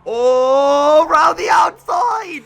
Oh, round the outside!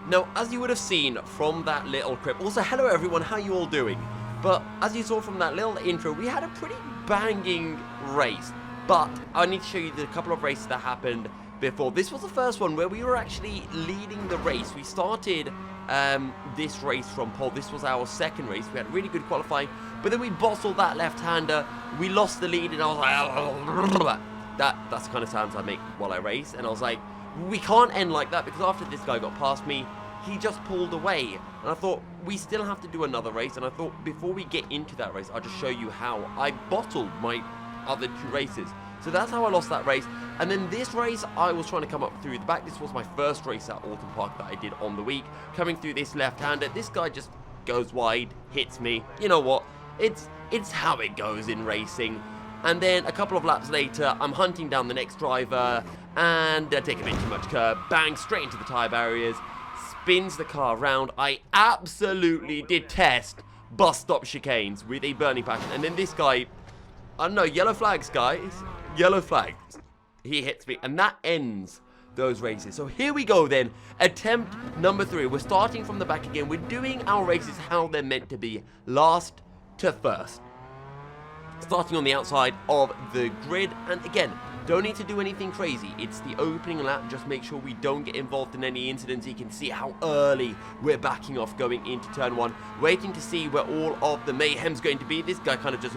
Now, as you would have seen from that little clip, also hello everyone, how you all doing? But as you saw from that little intro, we had a pretty banging race. But I need to show you the couple of races that happened before. This was the first one where we were actually leading the race. We started this race from pole. This was our second race. We had really good qualifying, but then we bottled that left-hander. We lost the lead, and I was like, that's the kind of sounds I make while I race. And I was like, we can't end like that, because after this guy got past me, he just pulled away. And I thought, we still have to do another race. And I thought, before we get into that race, I'll just show you how I bottled my other two races. So that's how I lost that race. And then this race, I was trying to come up through the back. This was my first race at Oulton Park that I did on the week. Coming through this left-hander, this guy just goes wide, hits me. You know what? It's how it goes in racing. And then a couple of laps later, I'm hunting down the next driver, and I take a bit too much curb, bang, straight into the tyre barriers, spins the car around. I absolutely detest bus stop chicanes with a burning passion. And then this guy, I don't know, yellow flags, guys. Yellow flags. He hits me, and that ends those races. So here we go then. Attempt number 3. We're starting from the back again. We're doing our races how they're meant to be. Last to first. Starting on the outside of the grid. And again, don't need to do anything crazy. It's the opening lap. Just make sure we don't get involved in any incidents. You can see how early we're backing off going into turn 1. Waiting to see where all of the mayhem's going to be. This guy kind of just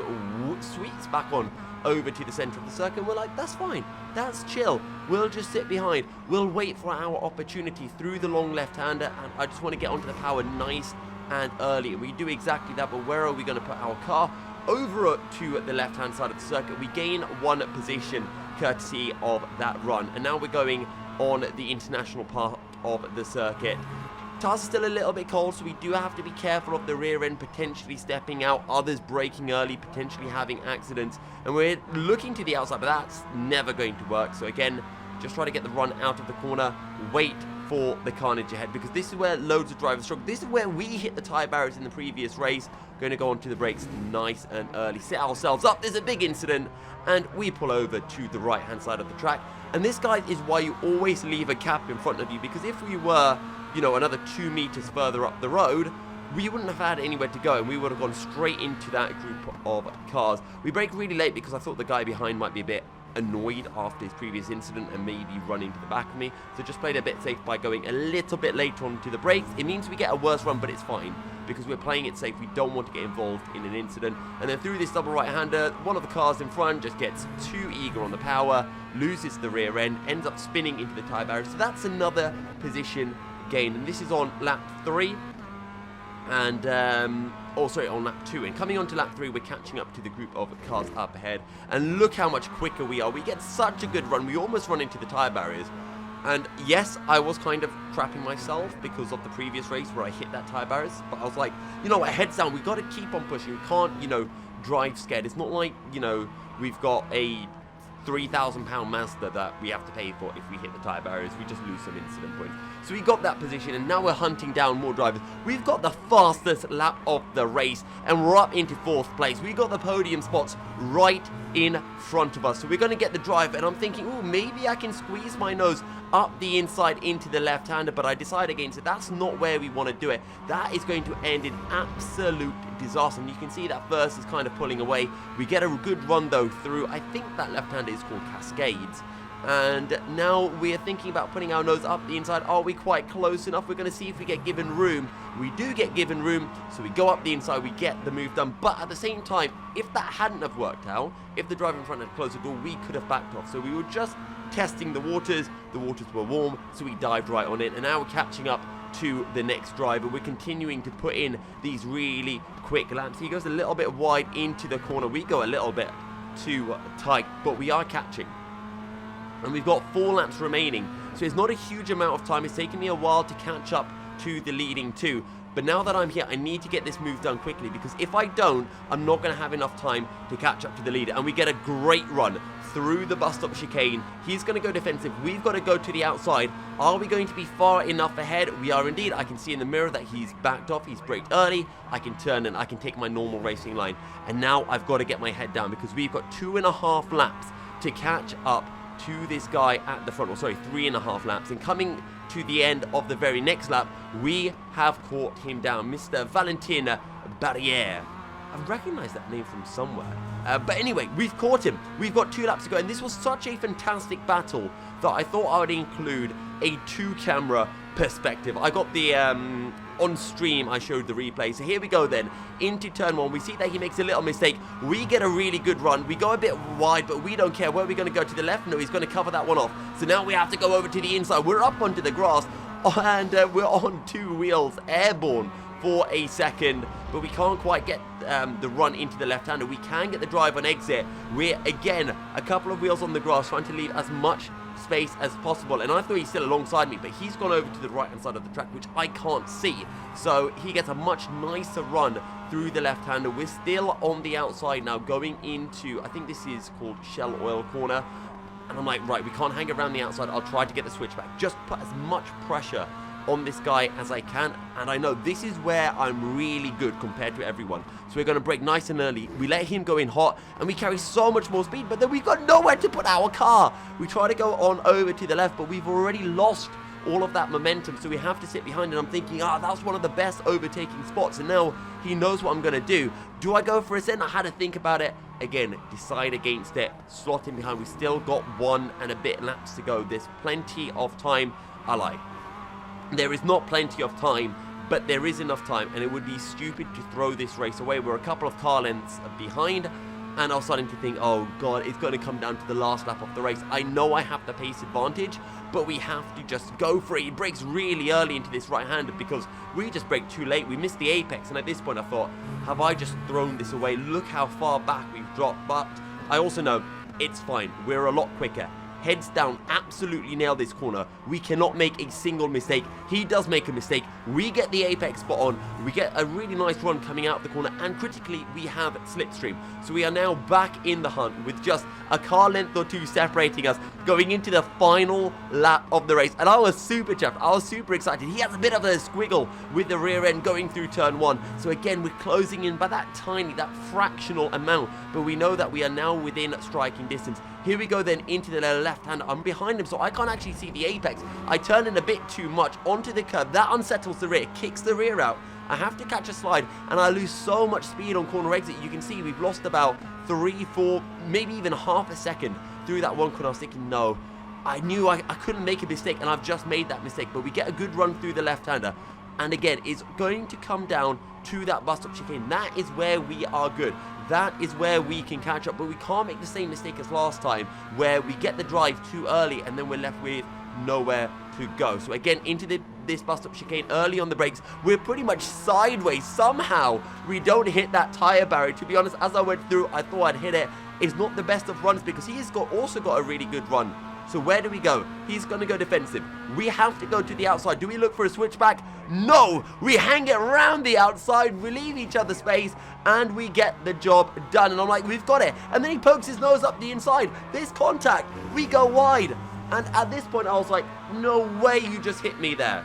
sweeps back on over to the center of the circuit. We're like, that's fine, that's chill, we'll just sit behind, we'll wait for our opportunity through the long left-hander, and I just want to get onto the power nice and early. And we do exactly that. But where are we going to put our car? Over to the left-hand side of the circuit. We gain 1 position courtesy of that run, and now we're going on the international part of the circuit. Tires are still a little bit cold, so we do have to be careful of the rear end potentially stepping out, others braking early, potentially having accidents, and we're looking to the outside, but that's never going to work. So again, just try to get the run out of the corner, wait for the carnage ahead, because this is where loads of drivers struggle. This is where we hit the tyre barriers in the previous race. Going to go onto the brakes nice and early, set ourselves up. There's a big incident, and we pull over to the right hand side of the track. And this, guys, is why you always leave a gap in front of you, because if we were, you know, another 2 meters further up the road, we wouldn't have had anywhere to go, and we would have gone straight into that group of cars. We braked really late because I thought the guy behind might be a bit annoyed after his previous incident and maybe run into the back of me. So just played a bit safe by going a little bit later onto the brakes. It means we get a worse run, but it's fine, because we're playing it safe. We don't want to get involved in an incident. And then through this double right-hander, one of the cars in front just gets too eager on the power, loses the rear end, ends up spinning into the tyre barrier. So that's another position gain. And this is on lap 3. And, on lap 2. And coming on to lap 3, we're catching up to the group of cars up ahead. And look how much quicker we are. We get such a good run. We almost run into the tyre barriers. And yes, I was kind of crapping myself because of the previous race where I hit that tyre barriers. But I was like, you know what, heads down. We've got to keep on pushing. We can't, you know, drive scared. It's not like, you know, we've got a £3,000 Mazda that we have to pay for if we hit the tyre barriers. We just lose some incident points. So we got that position, and now we're hunting down more drivers. We've got the fastest lap of the race, and we're up into 4th place. We got the podium spots right in front of us. So we're going to get the drive, and I'm thinking, oh, maybe I can squeeze my nose up the inside into the left-hander, but I decide against it. That's not where we want to do it. That is going to end in absolute disaster, and you can see that first is kind of pulling away. We get a good run, though, through, I think that left-hander is called Cascades. And now we're thinking about putting our nose up the inside. Are we quite close enough? We're going to see if we get given room. We do get given room, so we go up the inside, we get the move done. But at the same time, if that hadn't have worked out, if the driver in front had closed the door, we could have backed off. So we were just testing the waters. The waters were warm, so we dived right on it. And now we're catching up to the next driver. We're continuing to put in these really quick laps. He goes a little bit wide into the corner. We go a little bit too tight, but we are catching. And we've got 4 laps remaining, so it's not a huge amount of time. It's taken me a while to catch up to the leading 2, But now that I'm here, I need to get this move done quickly, because if I don't, I'm not going to have enough time to catch up to the leader. And we get a great run through the bus stop chicane. He's going to go defensive. We've got to go to the outside. Are we going to be far enough ahead? We are indeed. I can see in the mirror that he's backed off. He's braked early. I can turn and I can take my normal racing line. And now I've got to get my head down, because we've got 2.5 laps to catch up to this guy at the front. Or sorry, 3.5 laps. And coming to the end of the very next lap, we have caught him down, Mr. Valentin Barriere. I've recognized that name from somewhere. But anyway, we've caught him. We've got 2 laps to go, and this was such a fantastic battle that I thought I would include a 2-camera perspective. I got the, on stream, I showed the replay. So here we go then, into turn 1. We see that he makes a little mistake. We get a really good run. We go a bit wide, but we don't care. Where are we going to go? To the left? No, he's going to cover that one off. So now we have to go over to the inside. We're up onto the grass, and we're on 2 wheels, airborne for a second, but we can't quite get the run into the left-hander. We can get the drive on exit. We're, again, a couple of wheels on the grass, trying to leave as much space as possible. And I thought he's still alongside me, but he's gone over to the right-hand side of the track, which I can't see. So he gets a much nicer run through the left-hander. We're still on the outside now, going into, I think this is called Shell Oil Corner. And I'm like, right, we can't hang around the outside. I'll try to get the switchback. Just put as much pressure on this guy as I can, and I know this is where I'm really good compared to everyone. So we're going to brake nice and early. We let him go in hot, and we carry so much more speed, but then we've got nowhere to put our car. We try to go on over to the left, but we've already lost all of that momentum, so we have to sit behind, and I'm thinking, that's one of the best overtaking spots, and now he knows what I'm going to do. Do I go for a send? I had to think about it. Again, decide against it, slot in behind. We still got 1 and a bit laps to go. There's plenty of time. I lied. There is not plenty of time, but there is enough time, and it would be stupid to throw this race away. We're a couple of car lengths behind, and I was starting to think, oh god, it's going to come down to the last lap of the race. I know I have the pace advantage, but we have to just go for it. He brakes really early into this right-hander because we just braked too late. We missed the apex, and at this point I thought, have I just thrown this away? Look how far back we've dropped, but I also know it's fine. We're a lot quicker. Heads down, absolutely nail this corner. We cannot make a single mistake. He does make a mistake. We get the apex spot on. We get a really nice run coming out of the corner, and critically, we have slipstream. So we are now back in the hunt with just a car length or 2 separating us, going into the final lap of the race. And I was super chuffed. I was super excited. He has a bit of a squiggle with the rear end going through turn 1. So again, we're closing in by that tiny, that fractional amount, but we know that we are now within striking distance. Here we go then into the left hand. I'm behind him, so I can't actually see the apex. I turn in a bit too much onto the curb. That unsettles the rear, kicks the rear out. I have to catch a slide, and I lose so much speed on corner exit. You can see we've lost about 3, 4, maybe even half a second through that one corner. I was thinking, no, I knew I couldn't make a mistake, and I've just made that mistake. But we get a good run through the left-hander. And again, it's going to come down to that bus stop chicane. That is where we are good. That is where we can catch up, but we can't make the same mistake as last time, where we get the drive too early and then we're left with nowhere to go. So again, into this bus stop chicane early on the brakes, we're pretty much sideways. Somehow we don't hit that tire barrier. To be honest, as I went through, I thought I'd hit it. It's not the best of runs because he has also got a really good run. So where do we go? He's going to go defensive. We have to go to the outside. Do we look for a switchback? No! We hang it around the outside, we leave each other space, and we get the job done. And I'm like, we've got it. And then he pokes his nose up the inside. There's contact. We go wide. And at this point, I was like, no way you just hit me there.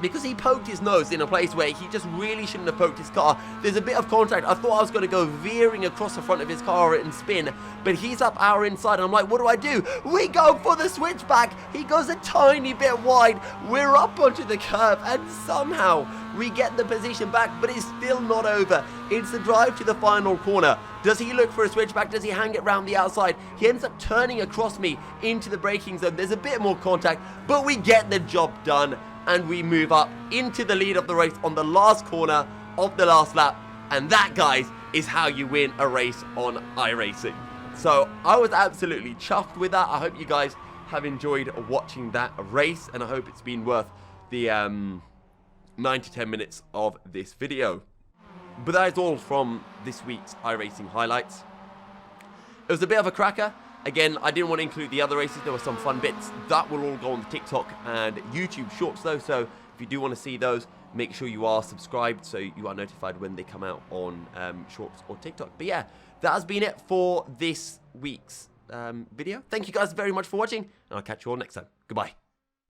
Because he poked his nose in a place where he just really shouldn't have poked his car. There's a bit of contact. I thought I was going to go veering across the front of his car and spin, but he's up our inside, and I'm like, what do? We go for the switchback. He goes a tiny bit wide. We're up onto the curb, and somehow we get the position back, but it's still not over. It's the drive to the final corner. Does he look for a switchback? Does he hang it round the outside? He ends up turning across me into the braking zone. There's a bit more contact, but we get the job done. And we move up into the lead of the race on the last corner of the last lap. And that, guys, is how you win a race on iRacing. So I was absolutely chuffed with that. I hope you guys have enjoyed watching that race. And I hope it's been worth the 9 to 10 minutes of this video. But that is all from this week's iRacing highlights. It was a bit of a cracker. Again, I didn't want to include the other races. There were some fun bits. That will all go on the TikTok and YouTube shorts though. So if you do want to see those, make sure you are subscribed so you are notified when they come out on Shorts or TikTok. But yeah, that has been it for this week's video. Thank you guys very much for watching, and I'll catch you all next time. Goodbye.